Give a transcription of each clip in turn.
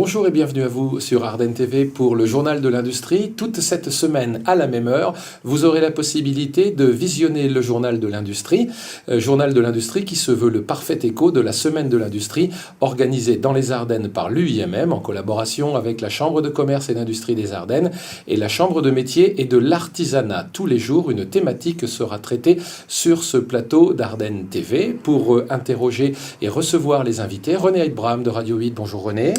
Bonjour et bienvenue à vous sur Ardenne TV pour le Journal de l'Industrie. Toute cette semaine, à la même heure, vous aurez la possibilité de visionner le Journal de l'Industrie. Journal de l'Industrie qui se veut le parfait écho de la Semaine de l'Industrie organisée dans les Ardennes par l'UIMM en collaboration avec la Chambre de commerce et d'industrie des Ardennes et la Chambre de métier et de l'artisanat. Tous les jours, une thématique sera traitée sur ce plateau d'Ardenne TV. Pour interroger et recevoir les invités, René Heidbraham de Radio 8. Bonjour René.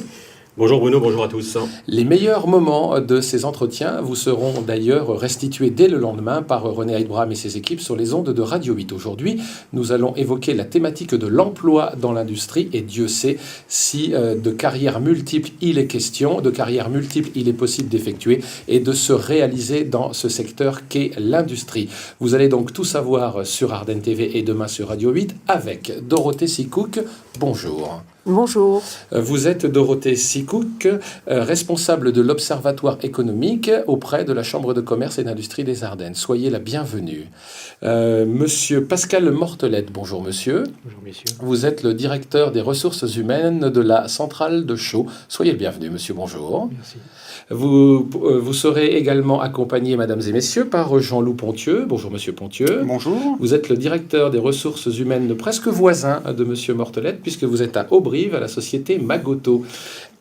Bonjour Bruno, bonjour à tous. Les meilleurs moments de ces entretiens vous seront d'ailleurs restitués dès le lendemain par René Heidbraham et ses équipes sur les ondes de Radio 8. Aujourd'hui, nous allons évoquer la thématique de l'emploi dans l'industrie et Dieu sait si de carrières multiples il est question, de carrières multiples il est possible d'effectuer et de se réaliser dans ce secteur qu'est l'industrie. Vous allez donc tout savoir sur Ardenne TV et demain sur Radio 8 avec Dorothée Sicouk. Bonjour. Bonjour. Vous êtes Dorothée Sicouk, responsable de l'Observatoire économique auprès de la Chambre de commerce et d'industrie des Ardennes. Soyez la bienvenue. Monsieur Pascal Mortelette, bonjour monsieur. Bonjour messieurs. Vous êtes le directeur des ressources humaines de la centrale de Chaux. Soyez le bienvenu monsieur, bonjour. Merci. Vous serez également accompagné, mesdames et messieurs, par Jean-Loup Pontieux. Bonjour monsieur Pontieux. Bonjour. Vous êtes le directeur des ressources humaines presque voisin de monsieur Mortelette puisque vous êtes à Auberive, à la société Magoto.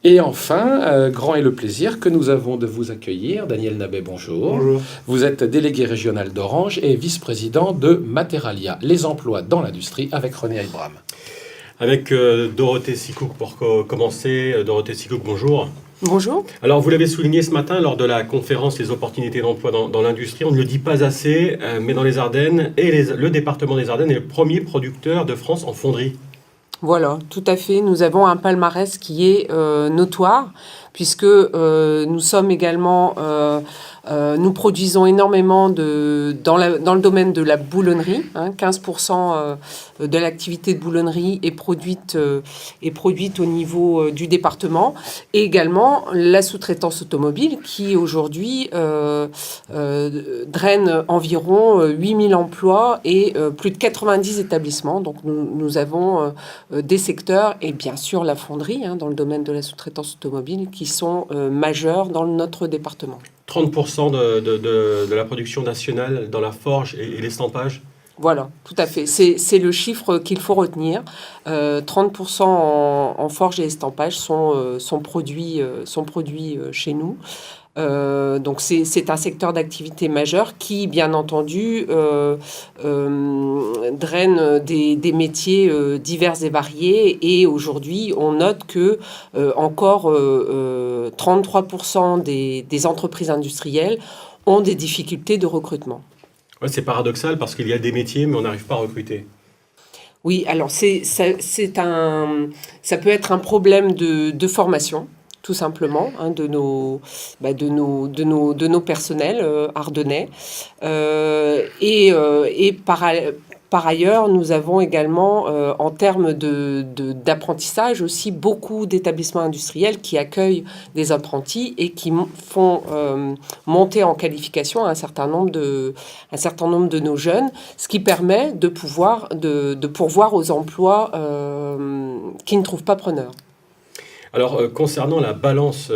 Et enfin, grand est le plaisir que nous avons de vous accueillir. Daniel Nabet, bonjour. Bonjour. Vous êtes délégué régional d'Orange et vice-président de Materalia, les emplois dans l'industrie, avec René Heidbraham. Avec Dorothée Sicouk pour commencer. Dorothée Sicouk, bonjour. Bonjour. Alors vous l'avez souligné ce matin lors de la conférence Les opportunités d'emploi dans l'industrie, on ne le dit pas assez, mais dans les Ardennes, le département des Ardennes est le premier producteur de France en fonderie. Voilà, tout à fait. Nous avons un palmarès qui est notoire, puisque nous sommes également, nous produisons énormément dans le domaine de la boulonnerie. 15% de l'activité de boulonnerie est produite au niveau du département. Et également la sous-traitance automobile qui aujourd'hui draine environ 8000 emplois et plus de 90 établissements. Donc nous avons des secteurs et bien sûr la fonderie dans le domaine de la sous-traitance automobile qui sont majeurs dans notre département. 30% de la production nationale dans la forge et l'estampage. Voilà, tout à fait. C'est le chiffre qu'il faut retenir. 30% en forge et estampage sont produits chez nous. Donc c'est un secteur d'activité majeur qui, bien entendu, draine des métiers divers et variés. Et aujourd'hui, on note que encore 33% des entreprises industrielles ont des difficultés de recrutement. Ouais, c'est paradoxal parce qu'il y a des métiers, mais on n'arrive pas à recruter. Oui, alors ça peut être un problème de formation. Tout simplement, de nos personnels ardennais. Et par ailleurs, nous avons également, en termes d'apprentissage, aussi beaucoup d'établissements industriels qui accueillent des apprentis et qui font monter en qualification un certain nombre de nos jeunes, ce qui permet de pourvoir aux emplois qui ne trouvent pas preneurs. Alors, concernant la balance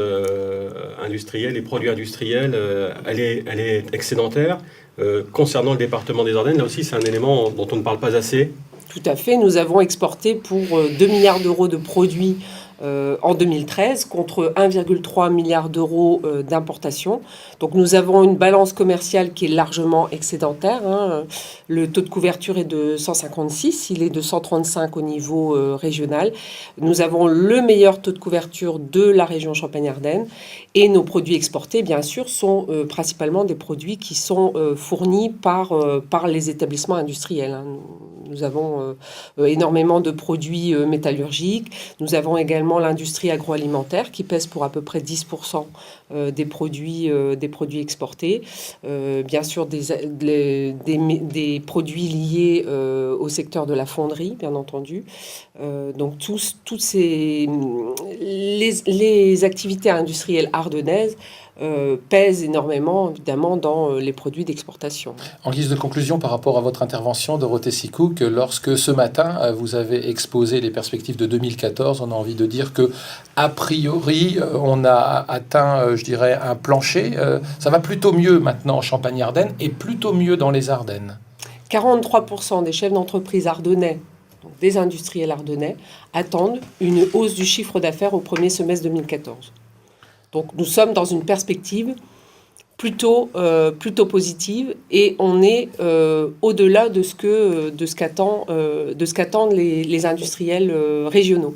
industrielle, les produits industriels, elle est excédentaire. Concernant le département des Ardennes, là aussi, c'est un élément dont on ne parle pas assez. Tout à fait. Nous avons exporté pour 2 milliards d'euros de produits en 2013 contre 1,3 milliard d'euros d'importation. Donc nous avons une balance commerciale qui est largement excédentaire. Le taux de couverture est de 156, il est de 135 au niveau régional. Nous avons le meilleur taux de couverture de la région Champagne-Ardenne et nos produits exportés, bien sûr, sont principalement des produits qui sont fournis par les établissements industriels. Nous avons énormément de produits métallurgiques. Nous avons également l'industrie agroalimentaire qui pèse pour à peu près 10% des produits exportés. Bien sûr, des produits liés au secteur de la fonderie, bien entendu. Donc, les activités industrielles ardennaises pèse énormément, évidemment, dans les produits d'exportation. En guise de conclusion, par rapport à votre intervention, Dorothée Sicouk, lorsque ce matin, vous avez exposé les perspectives de 2014, on a envie de dire que, a priori, on a atteint, je dirais, un plancher. Ça va plutôt mieux maintenant en Champagne-Ardenne et plutôt mieux dans les Ardennes. 43% des chefs d'entreprise ardennais, donc des industriels ardennais, attendent une hausse du chiffre d'affaires au premier semestre 2014. Donc nous sommes dans une perspective plutôt positive et on est au-delà de ce qu'attendent les industriels régionaux.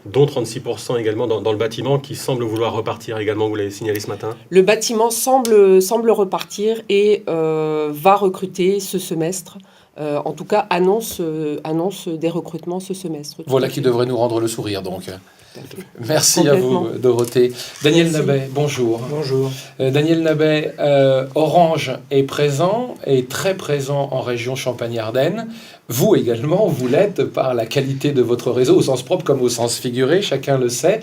Dont 36% également dans le bâtiment qui semble vouloir repartir également, vous l'avez signalé ce matin. Le bâtiment semble repartir et va recruter ce semestre. En tout cas, annonce des recrutements ce semestre. Voilà qui devrait nous rendre le sourire, donc. Merci à vous, Dorothée. Daniel Nabet, bonjour. Bonjour. Daniel Nabet, Orange est présent, est très présent en région Champagne-Ardenne. Vous également, vous l'êtes par la qualité de votre réseau, au sens propre comme au sens figuré, chacun le sait.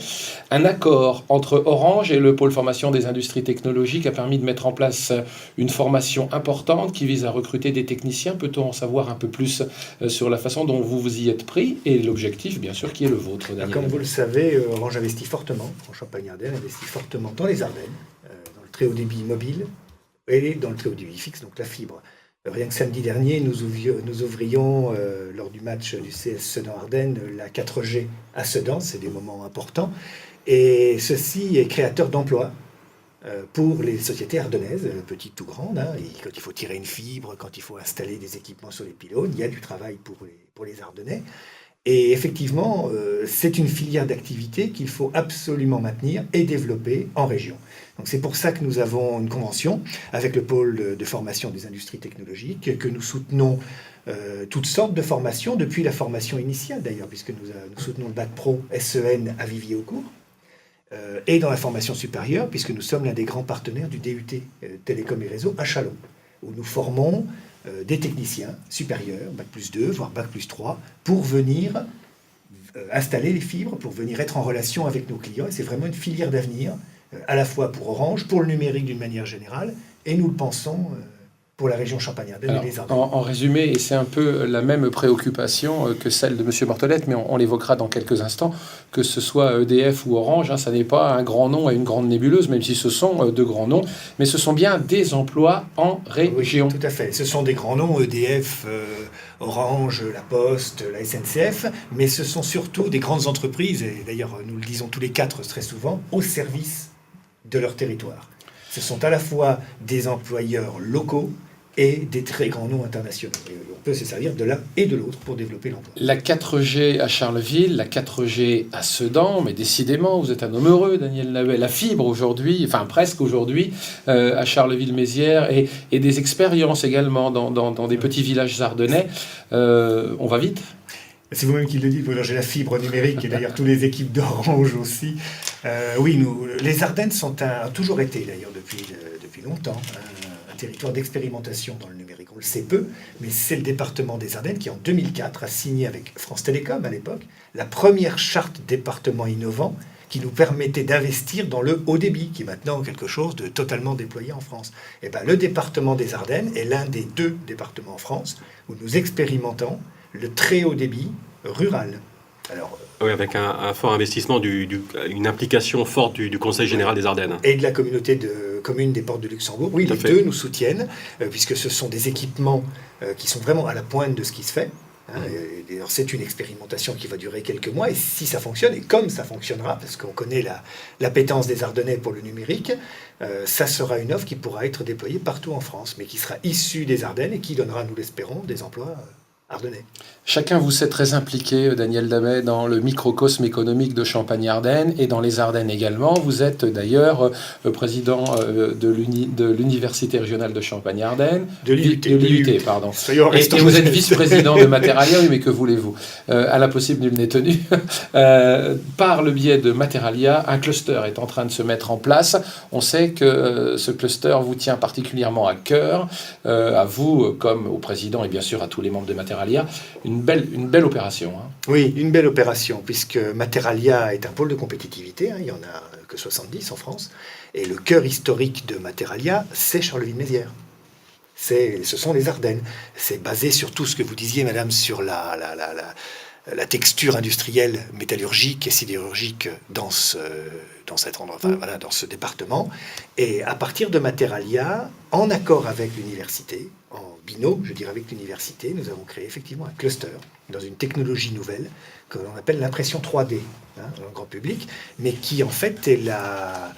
Un accord entre Orange et le pôle formation des industries technologiques a permis de mettre en place une formation importante qui vise à recruter des techniciens. Peut-on en savoir un peu plus sur la façon dont vous vous y êtes pris et l'objectif, bien sûr, qui est le vôtre, Daniel? Comme vous le savez, Orange investit fortement en Champagne-Ardenne, investit fortement dans les Ardennes, dans le très haut débit mobile et dans le très haut débit fixe, donc la fibre. Rien que samedi dernier, nous ouvrions lors du match du CS Sedan-Ardennes la 4G à Sedan, c'est des moments importants. Et ceci est créateur d'emplois pour les sociétés ardennaises, petites ou grandes. Quand il faut tirer une fibre, quand il faut installer des équipements sur les pylônes, il y a du travail pour les Ardennais. Et effectivement, c'est une filière d'activité qu'il faut absolument maintenir et développer en région. Donc c'est pour ça que nous avons une convention avec le pôle de formation des industries technologiques, que nous soutenons toutes sortes de formations, depuis la formation initiale d'ailleurs, puisque nous soutenons le bac pro SEN à Vivier-au-Court, et dans la formation supérieure, puisque nous sommes l'un des grands partenaires du DUT Télécom et Réseau à Châlons, où nous formons des techniciens supérieurs, bac plus 2, voire bac plus 3, pour venir installer les fibres, pour venir être en relation avec nos clients. Et c'est vraiment une filière d'avenir, à la fois pour Orange, pour le numérique d'une manière générale, et nous le pensons pour la région Champagne-Ardenne et les Ardennes. En résumé, et c'est un peu la même préoccupation que celle de M. Mortelette, mais on l'évoquera dans quelques instants, que ce soit EDF ou Orange, ça n'est pas un grand nom et une grande nébuleuse, même si ce sont de grands noms, mais ce sont bien des emplois en région. Oui, tout à fait. Ce sont des grands noms, EDF, Orange, La Poste, la SNCF, mais ce sont surtout des grandes entreprises, et d'ailleurs nous le disons tous les quatre très souvent, au service de leur territoire. Ce sont à la fois des employeurs locaux et des très grands noms internationaux. Et on peut se servir de l'un et de l'autre pour développer l'emploi. La 4G à Charleville, la 4G à Sedan, mais décidément, vous êtes un homme heureux, Daniel Nabet. La fibre aujourd'hui, enfin presque aujourd'hui, à Charleville-Mézières, et des expériences également dans des petits villages ardennais. On va vite. C'est vous-même qui le dites, j'ai la fibre numérique et d'ailleurs toutes les équipes d'Orange aussi. Oui, les Ardennes ont toujours été d'ailleurs depuis longtemps un territoire d'expérimentation dans le numérique. On le sait peu, mais c'est le département des Ardennes qui en 2004 a signé avec France Télécom à l'époque la première charte département innovant qui nous permettait d'investir dans le haut débit, qui est maintenant quelque chose de totalement déployé en France. Et ben, le département des Ardennes est l'un des 2 départements en France où nous expérimentons le très haut débit rural. Alors, oui, avec un fort investissement, une implication forte du Conseil général des Ardennes. Et de la communauté de communes des Portes de Luxembourg. Oui, les deux nous soutiennent, puisque ce sont des équipements qui sont vraiment à la pointe de ce qui se fait. D'ailleurs, c'est une expérimentation qui va durer quelques mois, et si ça fonctionne, et comme ça fonctionnera, parce qu'on connaît l'appétence des Ardennais pour le numérique, ça sera une offre qui pourra être déployée partout en France, mais qui sera issue des Ardennes et qui donnera, nous l'espérons, des emplois ardennais. Chacun vous sait très impliqué, Daniel Nabet, dans le microcosme économique de Champagne-Ardenne et dans les Ardennes également. Vous êtes d'ailleurs président de l'Université régionale de Champagne-Ardenne. De l'IUT, pardon. Et vous êtes vice-président de Materalia, oui, mais que voulez-vous à la possible, nul n'est tenu. Par le biais de Materalia, un cluster est en train de se mettre en place. On sait que ce cluster vous tient particulièrement à cœur, à vous comme au président et bien sûr à tous les membres de Materalia, Materalia. Une belle opération. Hein. Oui, une belle opération, puisque Materalia est un pôle de compétitivité, hein, il n'y en a que 70 en France, et le cœur historique de Materalia, c'est Charleville-Mézières. Ce sont les Ardennes. C'est basé sur tout ce que vous disiez, madame, sur la texture industrielle, métallurgique et sidérurgique dans cet endroit, enfin, voilà, dans ce département. Et à partir de Materalia, en accord avec l'université, en binôme, je dirais avec l'université, nous avons créé effectivement un cluster dans une technologie nouvelle que l'on appelle l'impression 3D, hein, dans le grand public, mais qui en fait est la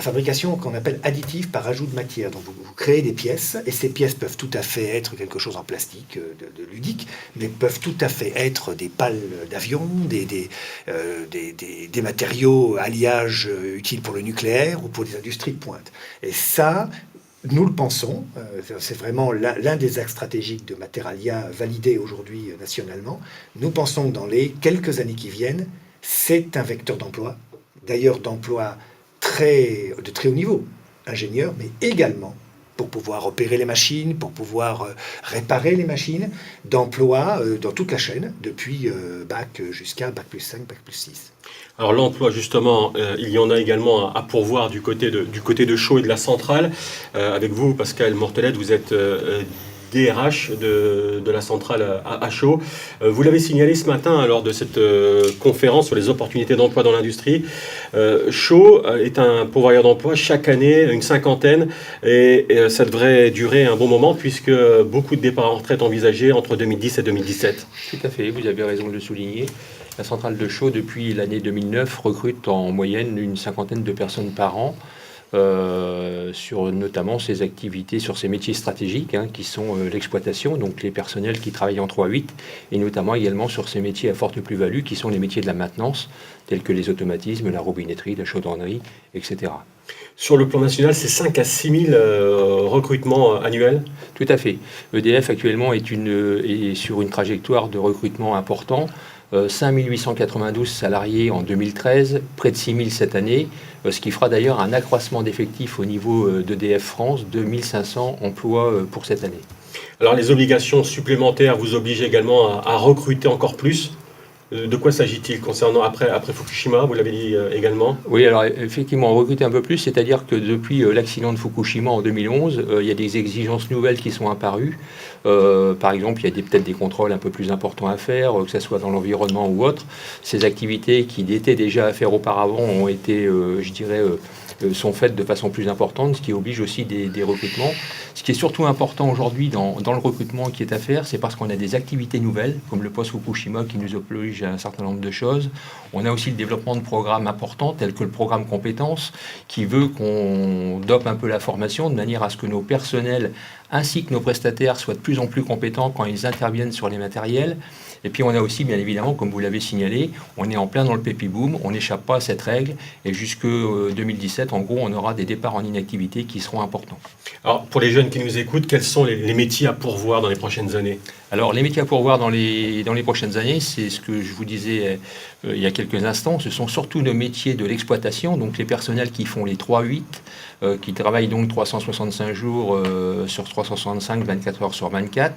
fabrication qu'on appelle additive par ajout de matière. Donc vous créez des pièces, et ces pièces peuvent tout à fait être quelque chose en plastique de ludique, mais peuvent tout à fait être des pales d'avion, des matériaux alliages utiles pour le nucléaire ou pour les industries de pointe. Et ça, nous le pensons, c'est vraiment l'un des axes stratégiques de Materalia validé aujourd'hui nationalement. Nous pensons que dans les quelques années qui viennent, c'est un vecteur d'emploi, d'ailleurs d'emploi de très haut niveau, ingénieurs, mais également pour pouvoir opérer les machines, pour pouvoir réparer les machines, d'emploi dans toute la chaîne, depuis bac jusqu'à bac plus 5, bac plus 6. Alors l'emploi, justement, il y en a également à pourvoir du côté de Chaux et de la centrale. Avec vous, Pascal Mortelette, vous êtes DRH de la centrale à Chaux. Vous l'avez signalé ce matin lors de cette conférence sur les opportunités d'emploi dans l'industrie. Chaux est un pourvoyeur d'emploi chaque année, une cinquantaine, et ça devrait durer un bon moment puisque beaucoup de départs en retraite envisagés entre 2010 et 2017. Tout à fait, vous avez raison de le souligner. La centrale de Chaux, depuis l'année 2009, recrute en moyenne une cinquantaine de personnes par an. Sur notamment ces activités, sur ces métiers stratégiques qui sont l'exploitation, donc les personnels qui travaillent en 3-8, et notamment également sur ces métiers à forte plus-value qui sont les métiers de la maintenance, tels que les automatismes, la robinetterie, la chaudronnerie, etc. Sur le plan national, c'est 5 à 6 000 recrutements annuels. Tout à fait. EDF actuellement est sur une trajectoire de recrutement important. 5 892 salariés en 2013, près de 6 000 cette année, ce qui fera d'ailleurs un accroissement d'effectifs au niveau d'EDF France, 2 500 emplois pour cette année. Alors les obligations supplémentaires vous obligent également à recruter encore plus. De quoi s'agit-il concernant après Fukushima, vous l'avez dit également? Oui, alors effectivement, recruter un peu plus, c'est-à-dire que depuis l'accident de Fukushima en 2011, il y a des exigences nouvelles qui sont apparues. Par exemple, il y a peut-être des contrôles un peu plus importants à faire, que ce soit dans l'environnement ou autre. Ces activités qui étaient déjà à faire auparavant ont été, sont faites de façon plus importante, ce qui oblige aussi des recrutements. Ce qui est surtout important aujourd'hui dans le recrutement qui est à faire, c'est parce qu'on a des activités nouvelles, comme le post-Fukushima qui nous oblige à un certain nombre de choses. On a aussi le développement de programmes importants, tels que le programme compétences, qui veut qu'on dope un peu la formation de manière à ce que nos personnels ainsi que nos prestataires soient de plus en plus compétents quand ils interviennent sur les matériels. Et puis on a aussi, bien évidemment, comme vous l'avez signalé, on est en plein dans le pépi boom, on n'échappe pas à cette règle, et jusque 2017, en gros, on aura des départs en inactivité qui seront importants. Alors, pour les jeunes qui nous écoutent, quels sont les métiers à pourvoir dans les prochaines années? Alors, les métiers à pourvoir dans les prochaines années, c'est ce que je vous disais il y a quelques instants, ce sont surtout nos métiers de l'exploitation, donc les personnels qui font les 3-8, qui travaillent donc 365 jours sur 365, 24 heures sur 24,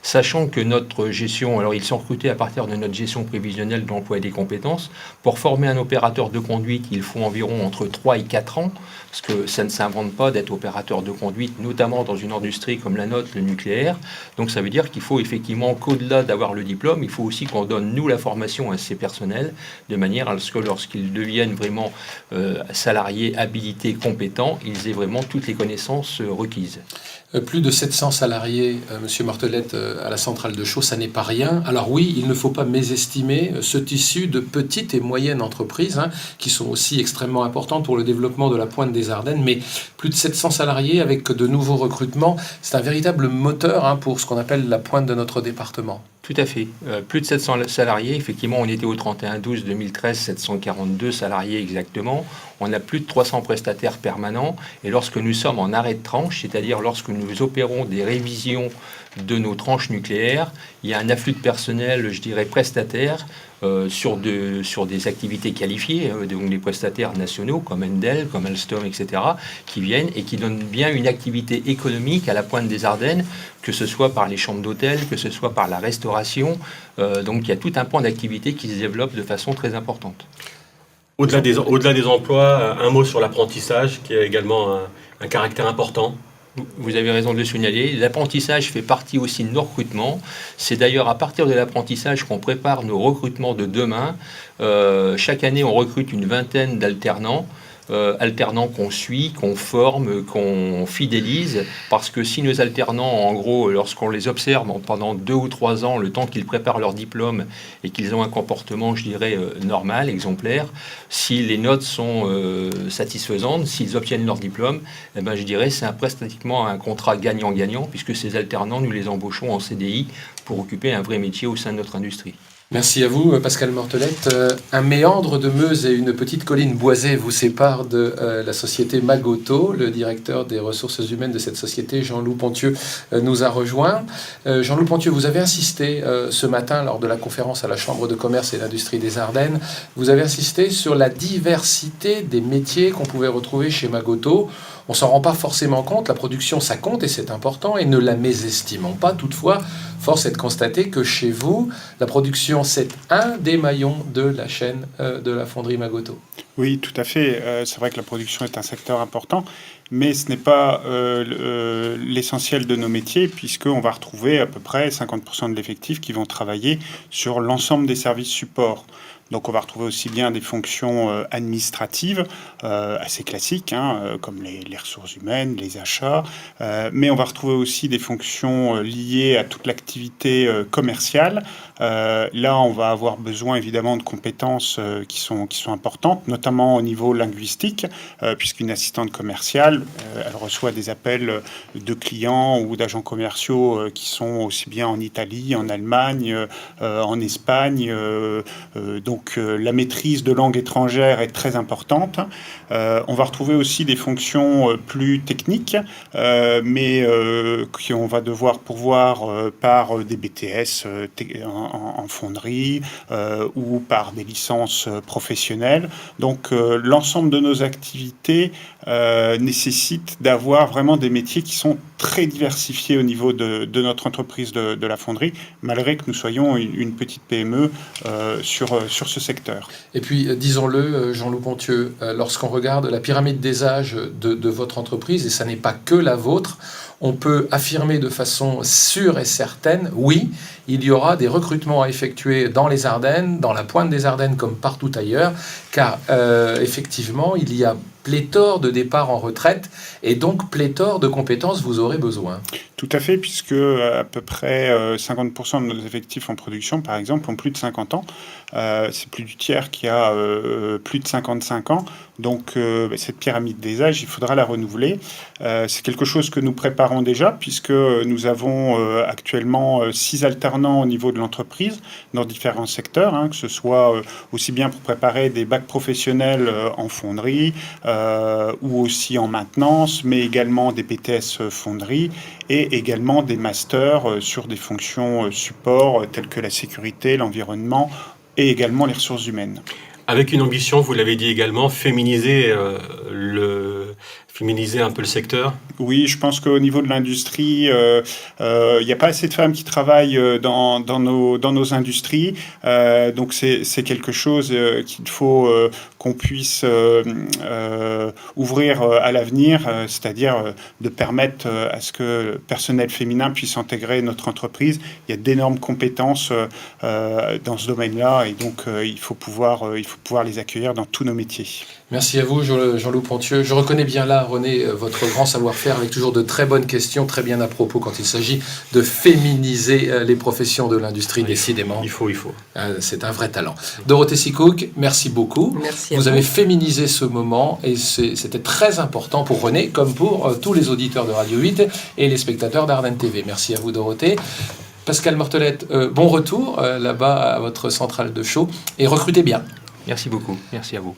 sachant que notre gestion, alors ils sont recrutés à partir de notre gestion prévisionnelle de l'emploi et des compétences. Pour former un opérateur de conduite, il faut environ entre 3 et 4 ans, parce que ça ne s'invente pas d'être opérateur de conduite, notamment dans une industrie comme la nôtre, le nucléaire. Donc ça veut dire qu'il faut effectivement qu'au-delà d'avoir le diplôme, il faut aussi qu'on donne, nous, la formation à ces personnels, de manière à ce que lorsqu'ils deviennent vraiment salariés, habilités, compétents, ils aient vraiment toutes les connaissances requises. Plus de 700 salariés, Monsieur Mortelette, à la centrale de Chaux, ça n'est pas rien. Alors oui, il ne faut pas mésestimer ce tissu de petites et moyennes entreprises qui sont aussi extrêmement importantes pour le développement de la pointe des Ardennes, mais plus de 700 salariés avec de nouveaux recrutements, c'est un véritable moteur pour ce qu'on appelle la pointe de notre département. Tout à fait. Plus de 700 salariés. Effectivement, on était au 31/12/2013, 742 salariés exactement. On a plus de 300 prestataires permanents. Et lorsque nous sommes en arrêt de tranche, c'est-à-dire lorsque nous opérons des révisions de nos tranches nucléaires, il y a un afflux de personnel, je dirais, prestataire sur des activités qualifiées, donc des prestataires nationaux comme Endel, comme Alstom, etc., qui viennent et qui donnent bien une activité économique à la pointe des Ardennes, que ce soit par les chambres d'hôtel, que ce soit par la restauration, restauration. Donc il y a tout un pan d'activité qui se développe de façon très importante. Au-delà des emplois, un mot sur l'apprentissage, qui a également un caractère important. Vous avez raison de le signaler. L'apprentissage fait partie aussi de nos recrutements. C'est d'ailleurs à partir de l'apprentissage qu'on prépare nos recrutements de demain. Chaque année, on recrute une vingtaine d'alternants. Alternants qu'on suit, qu'on forme, qu'on fidélise, parce que si nos alternants, en gros, lorsqu'on les observe pendant 2 ou 3 ans, le temps qu'ils préparent leur diplôme et qu'ils ont un comportement, je dirais, normal, exemplaire, si les notes sont satisfaisantes, s'ils obtiennent leur diplôme, eh ben, je dirais c'est pratiquement un contrat gagnant-gagnant, puisque ces alternants, nous les embauchons en CDI pour occuper un vrai métier au sein de notre industrie. Merci à vous, Pascal Mortelette. Un méandre de Meuse et une petite colline boisée vous séparent de la société Magoto. Le directeur des ressources humaines de cette société, Jean-Loup Pontieux, nous a rejoint. Jean-Loup Pontieux, vous avez insisté ce matin lors de la conférence à la Chambre de commerce et d'industrie des Ardennes. Vous avez insisté sur la diversité des métiers qu'on pouvait retrouver chez Magoto. On ne s'en rend pas forcément compte, la production ça compte et c'est important, et ne la mésestimons pas. Toutefois, force est de constater que chez vous, la production c'est un des maillons de la chaîne de la fonderie Magoto. Oui, tout à fait. C'est vrai que la production est un secteur important, mais ce n'est pas l'essentiel de nos métiers, puisqu'on va retrouver à peu près 50% de l'effectif qui vont travailler sur l'ensemble des services supports. Donc on va retrouver aussi bien des fonctions administratives assez classiques, comme les ressources humaines, les achats, mais on va retrouver aussi des fonctions liées à toute l'activité commerciale. Là, on va avoir besoin évidemment de compétences qui sont importantes, notamment au niveau linguistique, puisqu'une assistante commerciale, elle reçoit des appels de clients ou d'agents commerciaux qui sont aussi bien en Italie, en Allemagne, en Espagne, donc la maîtrise de langue étrangère est très importante. On va retrouver aussi des fonctions plus techniques, mais qu'on va devoir pourvoir par des BTS en fonderie ou par des licences professionnelles. Donc l'ensemble de nos activités nécessite d'avoir vraiment des métiers qui sont très diversifiés au niveau de notre entreprise de la fonderie, malgré que nous soyons une petite PME sur ce secteur. Et puis, disons-le, Jean-Loup Pontieux, lorsqu'on regarde la pyramide des âges de votre entreprise, et ça n'est pas que la vôtre, on peut affirmer de façon sûre et certaine, oui, il y aura des recrutements à effectuer dans les Ardennes, dans la pointe des Ardennes comme partout ailleurs, car effectivement, il y a pléthore de départs en retraite et donc pléthore de compétences vous aurez besoin. Tout à fait, puisque à peu près 50% de nos effectifs en production, par exemple, ont plus de 50 ans. C'est plus du tiers qui a plus de 55 ans. Donc cette pyramide des âges, il faudra la renouveler. C'est quelque chose que nous préparons déjà, puisque nous avons actuellement 6 alternants au niveau de l'entreprise dans différents secteurs, que ce soit aussi bien pour préparer des bacs professionnels en fonderie ou aussi en maintenance, mais également des BTS fonderie et également des masters sur des fonctions support telles que la sécurité, l'environnement et également les ressources humaines. Avec une ambition, vous l'avez dit également, féminiser un peu le secteur. Oui, je pense qu'au niveau de l'industrie, il n'y a pas assez de femmes qui travaillent dans nos industries. Donc c'est quelque chose qu'il faut qu'on puisse ouvrir à l'avenir, c'est-à-dire de permettre à ce que le personnel féminin puisse intégrer notre entreprise. Il y a d'énormes compétences dans ce domaine-là et donc il faut pouvoir les accueillir dans tous nos métiers. Merci à vous, Jean-Loup Pontieux. Je reconnais bien là, René, votre grand savoir-faire avec toujours de très bonnes questions, très bien à propos quand il s'agit de féminiser les professions de l'industrie, décidément. Il faut. C'est un vrai talent. Dorothée Sicook, merci beaucoup. Merci vous avez féminisé ce moment et c'était très important pour René, comme pour tous les auditeurs de Radio 8 et les spectateurs d'Ardennes TV. Merci à vous, Dorothée. Pascal Mortelette, bon retour là-bas à votre centrale de chaux et recrutez bien. Merci beaucoup. Merci à vous.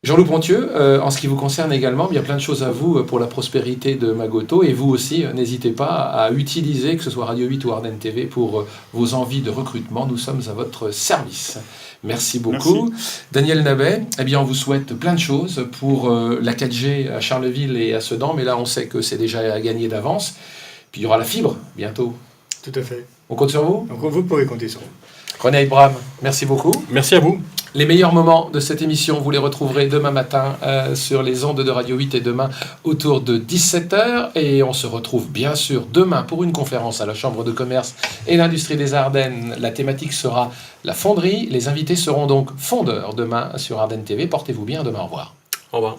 Jean-Loup Pontieux, en ce qui vous concerne également, il y a plein de choses à vous pour la prospérité de Magoto et vous aussi, n'hésitez pas à utiliser, que ce soit Radio 8 ou Ardennes TV, pour vos envies de recrutement. Nous sommes à votre service. Merci beaucoup. Merci. Daniel Nabet, on vous souhaite plein de choses pour la 4G à Charleville et à Sedan, mais là on sait que c'est déjà gagné d'avance. Puis il y aura la fibre bientôt. Tout à fait. On compte sur vous? Donc vous pouvez compter sur nous. René Abraham, merci beaucoup. Merci à vous. Les meilleurs moments de cette émission, vous les retrouverez demain matin sur les ondes de Radio 8 et demain autour de 17h. Et on se retrouve bien sûr demain pour une conférence à la Chambre de commerce et d'industrie des Ardennes. La thématique sera la fonderie. Les invités seront donc fondeurs demain sur Ardennes TV. Portez-vous bien, demain, au revoir. Au revoir.